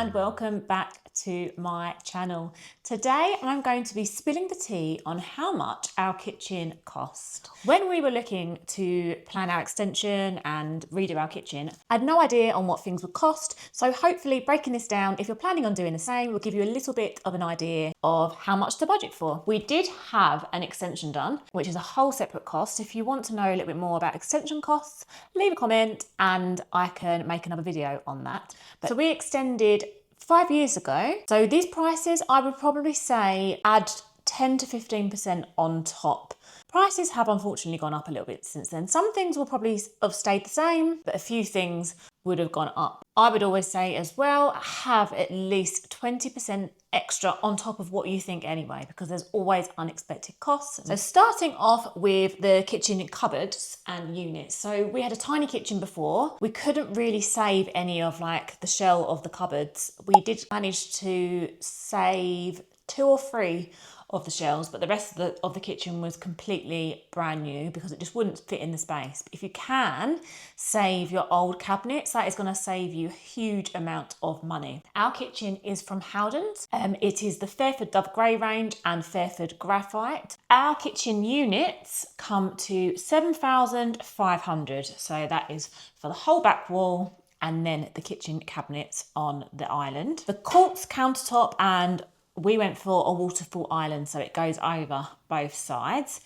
and welcome back to my channel. Today I'm going to be spilling the tea on how much our kitchen cost. When we were looking to plan our extension and redo our kitchen, I had no idea on what things would cost, so hopefully breaking this down, if you're planning on doing the same, will give you a little bit of an idea of how much to budget for. We did have an extension done, which is a whole separate cost. If you want to know a little bit more about extension costs, leave a comment and I can make another video on that. So we extended 5 years ago. So these prices, I would probably say add 10 to 15% on top. Prices have unfortunately gone up a little bit since then. Some things will probably have stayed the same, but a few things would have gone up. I would always say as well, have at least 20% extra on top of what you think anyway, because there's always unexpected costs. So starting off with the kitchen cupboards and units. So we had a tiny kitchen before. We couldn't really save any of like the shell of the cupboards. We did manage to save 2 or 3 of the shelves, but the rest of the kitchen was completely brand new because it just wouldn't fit in the space. But if you can save your old cabinets, that is going to save you a huge amount of money. Our kitchen is from Howdens. It is the Fairford Dove Grey range and Fairford Graphite. Our kitchen units come to 7,500, so that is for the whole back wall and then the kitchen cabinets on the island. The Quartz countertop, and we went for a waterfall island, so it goes over both sides.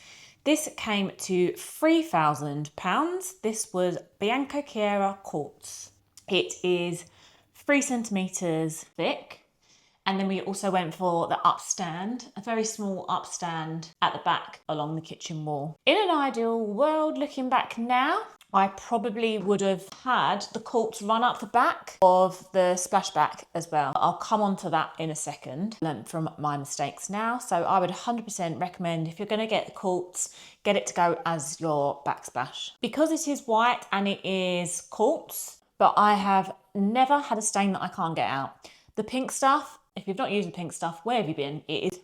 This came to £3,000. This was Bianco Chiara Quartz. It is 3 centimetres thick. And then we also went for the upstand, a very small upstand at the back along the kitchen wall. In an ideal world, looking back now, I probably would have had the Quartz run up the back of the Splashback as well. I'll come on to that in a second. Learned from my mistakes now. So I would 100% recommend, if you're going to get the Quartz, get it to go as your backsplash. Because it is white and it is Quartz, but I have never had a stain that I can't get out. The pink stuff, if you've not used the pink stuff, where have you been? It is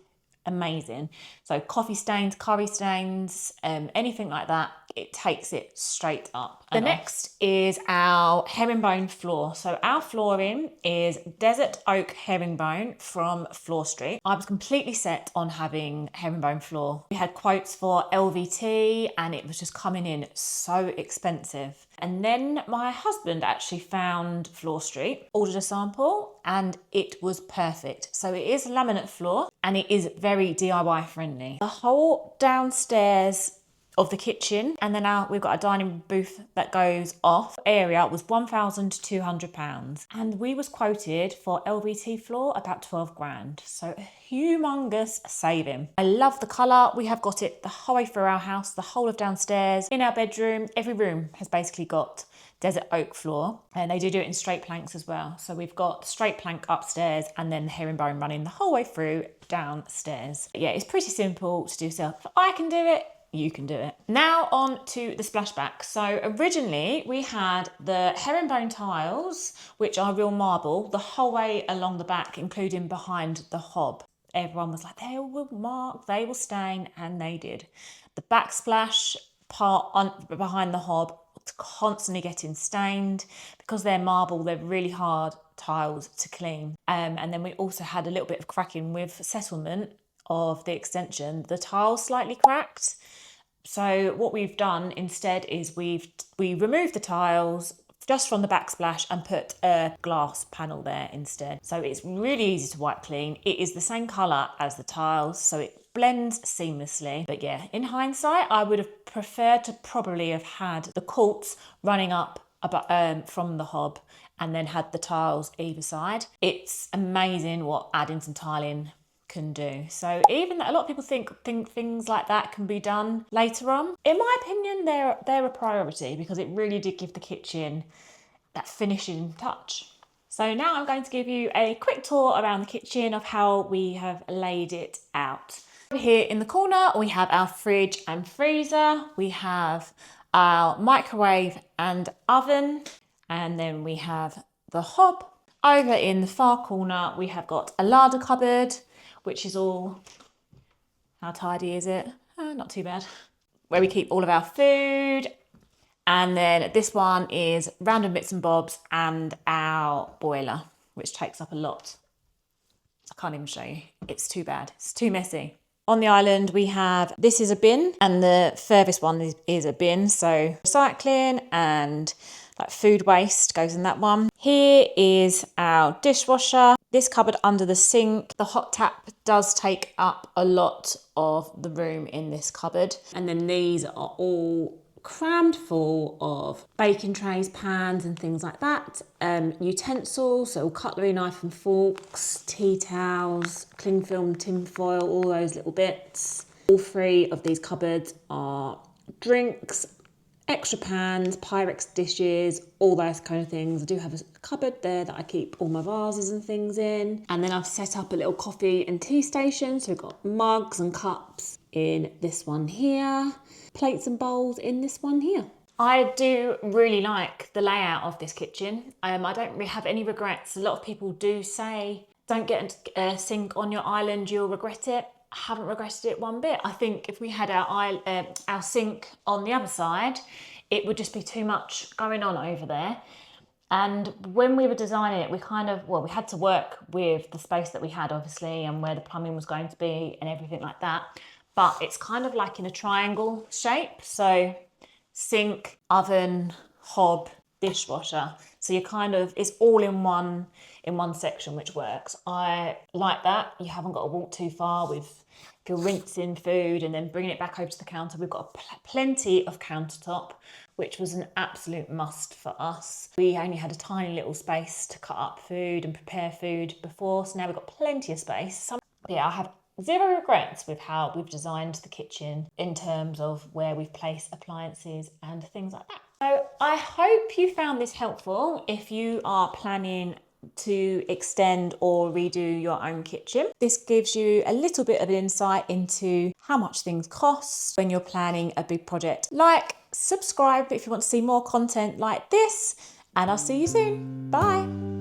amazing. So coffee stains, curry stains, anything like that, it takes it straight up. The next is our herringbone floor. So our flooring is desert oak herringbone from Floor Street. I was completely set on having herringbone floor. We had quotes for LVT and it was just coming in so expensive. And then my husband actually found Floor Street, ordered a sample, and it was perfect. So it is laminate floor and it is very DIY friendly. The whole downstairs of the kitchen, and then we've got a dining booth that goes off area, was £1,200, and we was quoted for LVT floor about 12 grand, so a humongous saving. I love the colour. We have got it the whole way through our house, the whole of downstairs, in our bedroom. Every room has basically got desert oak floor, and they do it in straight planks as well. So we've got straight plank upstairs and then herringbone running the whole way through downstairs. But yeah, it's pretty simple to do yourself. If I can do it, you can do it. Now on to the splashback. So originally we had the herringbone tiles, which are real marble, the whole way along the back, including behind the hob. Everyone was like, they will mark, they will stain, and they did. The backsplash part behind the hob constantly getting stained because they're marble. They're really hard tiles to clean. And then we also had a little bit of cracking with settlement of the extension. The tiles slightly cracked. So what we've done instead is we removed the tiles just from the backsplash and put a glass panel there instead. So it's really easy to wipe clean. It is the same colour as the tiles, so it blends seamlessly. But yeah, in hindsight, I would have preferred to probably have had the Quartz running up from the hob and then had the tiles either side. It's amazing what adding some tiling can do. So even that, a lot of people think things like that can be done later on. In my opinion, they're a priority because it really did give the kitchen that finishing touch. So now I'm going to give you a quick tour around the kitchen of how we have laid it out. Over here in the corner, we have our fridge and freezer. We have our microwave and oven, and then we have the hob. Over in the far corner, we have got a larder cupboard, which is all, how tidy is it? Not too bad. Where we keep all of our food. And then this one is random bits and bobs and our boiler, which takes up a lot. I can't even show you. It's too bad. It's too messy. On the island, we have, this is a bin, and the furthest one is a bin. So recycling and like food waste goes in that one. Here is our dishwasher. This cupboard under the sink. The hot tap does take up a lot of the room in this cupboard. And then these are all crammed full of baking trays, pans and things like that. Utensils, so cutlery, knife and forks, tea towels, cling film, tin foil, all those little bits. All three of these cupboards are drinks, extra pans, Pyrex dishes, all those kind of things. I do have a cupboard there that I keep all my vases and things in. And then I've set up a little coffee and tea station. So we've got mugs and cups in this one here, plates and bowls in this one here. I do really like the layout of this kitchen. I don't really have any regrets. A lot of people do say, don't get a sink on your island, you'll regret it. I haven't regretted it one bit. I think if we had our sink on the other side, it would just be too much going on over there. And when we were designing it, we had to work with the space that we had, obviously, and where the plumbing was going to be and everything like that. But it's kind of like in a triangle shape. So sink, oven, hob, dishwasher. So it's all in one section, which works. I like that. You haven't got to walk too far if you're rinsing food and then bringing it back over to the counter. We've got plenty of countertop, which was an absolute must for us. We only had a tiny little space to cut up food and prepare food before, so now we've got plenty of space. I have zero regrets with how we've designed the kitchen in terms of where we've placed appliances and things like that. So I hope you found this helpful if you are planning to extend or redo your own kitchen. This gives you a little bit of an insight into how much things cost when you're planning a big project. Like, subscribe if you want to see more content like this, and I'll see you soon. Bye.